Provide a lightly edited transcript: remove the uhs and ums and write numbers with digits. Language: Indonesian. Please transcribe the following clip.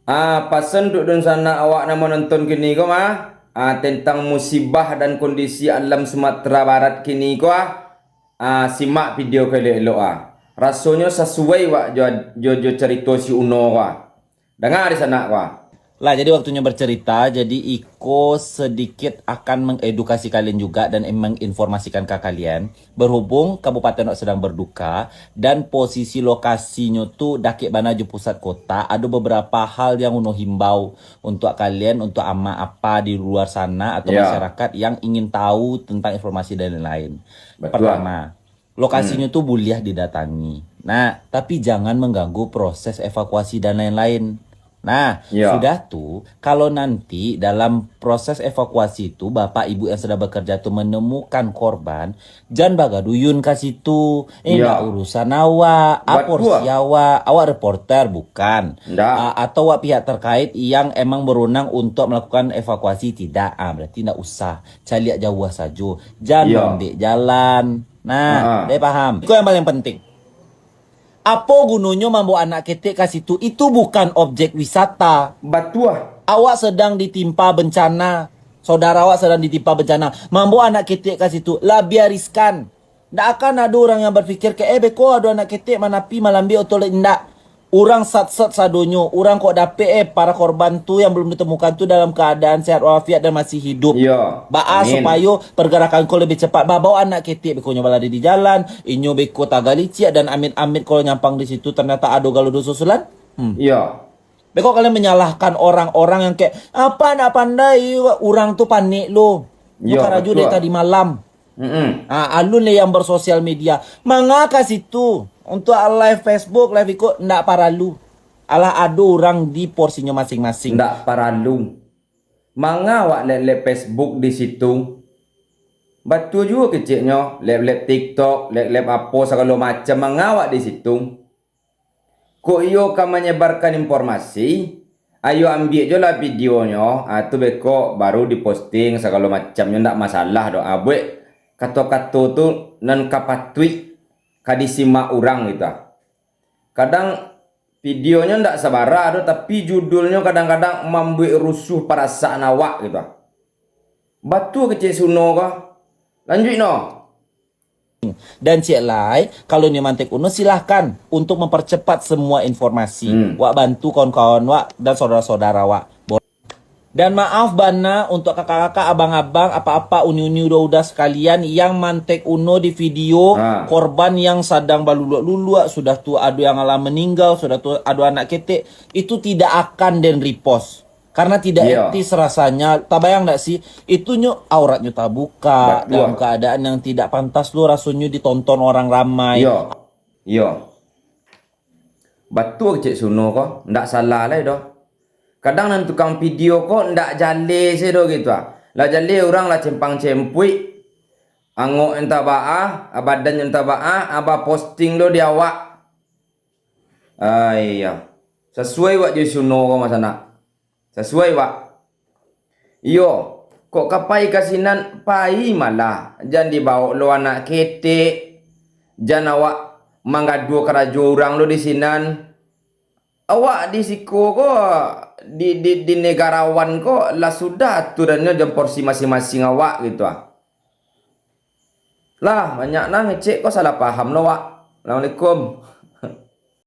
Pasen duk dan sana awak nama nonton kini ko tentang musibah dan kondisi alam Sumatera Barat kini ko simak video ko elok rasanya sesuai wak jo cerita si Uno dengar di sana Lah, jadi waktunya bercerita. Jadi Iko sedikit akan mengedukasi kalian juga dan menginformasikan ke kalian. Berhubung Kabupaten Oak sedang berduka dan posisi lokasinya tuh daki Banaju pusat kota, ada beberapa hal yang Uno himbau untuk kalian, untuk ama apa di luar sana atau ya masyarakat yang ingin tahu tentang informasi dan lain-lain. betul Pertama, lokasinya tuh boleh didatangi. Nah, tapi jangan mengganggu proses evakuasi dan lain-lain. Nah, ya sudah tuh, kalau nanti dalam proses evakuasi itu Bapak Ibu yang sedang bekerja tuh menemukan korban, jangan bagaduyun ke situ. Ndak ya urusan awak, betul porsi awak reporter bukan. ndak Atau awak pihak terkait yang emang berwenang untuk melakukan evakuasi tidak. Berarti ndak usah. Cari jauh saja. Jangan ya mengambil jalan. Nah, ah dia paham. Itu yang paling penting. Apa gunanya membawa anak ketek ke situ? Itu bukan objek wisata. betul Awak sedang ditimpa bencana. Saudara awak sedang ditimpa bencana. Membawa anak ketek ke situ. Lah biar riskan. Nggak akan ada orang yang berpikir ke beko ada anak ketek mana pi malam bi otol ndak. Orang sat-sat sadonyo. Orang kok dapet para korban tu yang belum ditemukan tu dalam keadaan sehat walafiat dan masih hidup. ya Baa amin supaya pergerakan kau lebih cepat. Bawa anak ketik beko nyoba lari di jalan, inyo beko tagalicik dan amit-amit kalau nyampang di situ ternyata ada galo susulan. ya Beko kalian menyalahkan orang-orang yang kayak apa nak pandai orang tuh panik lo. Lu ya karaju dari betul tadi malam. Alun le yang bersosial media. Mangaka situ untuk live Facebook, live ikut ndak paralu. Alah ada orang di porsinya masing-masing. ndak paralu manga wak lep Facebook di situ. Betul juga kecilnya, lep TikTok, lep apa segala macam mengawak di situ. Kok iyo kan menyebarkan informasi, ayo ambil je lah videonya, tu beko baru diposting segala macamnya ndak masalah do. Buat kata-kata tu nan kapatui kadisimak orang gitu. Kadang videonya ndak sabara do, tapi judulnya kadang-kadang membuat rusuh perasaan awak gitu. Betul kecil suno kah? Lanjut no. Dan Cik Lai, kalau ni mantek Uno silahkan untuk mempercepat semua informasi. Wak bantu kawan-kawan wak dan saudara-saudara wak. Dan maaf Bana untuk kakak-kakak, abang-abang, apa-apa uni-uni udah sekalian yang mantek Uno di video korban yang sedang baluluak-luluak, sudah tuh ada yang alam meninggal, sudah tuh ada anak ketek, itu tidak akan dan repost. Karena tidak etis rasanya. Tak bayang gak sih? Itu auratnya tak buka. Betul. Dalam keadaan yang tidak pantas lo rasanya ditonton orang ramai. Yo. Betul cik Suno kok. Ndak salah lah doh. Kadang nan tukang video kok ndak jale sih doh gitu Lah jale orang lah cempang cempui. Angok entah baah, badan entah baah, apa posting lo di awak. Iya. Sesuai wak je Suno kok mas anak. Sesuai wak. Iyo, kok kapai kasinan pai malah. Jangan dibawa lo anak ketek. Jangan awak mangadu kerajo orang lo di sinan. Awak di siko kok di negarawan kok lah sudah aturannya jam porsi masing-masing awak gitu Lah banyak nang ngecek kok salah paham lo wak. Assalamualaikum.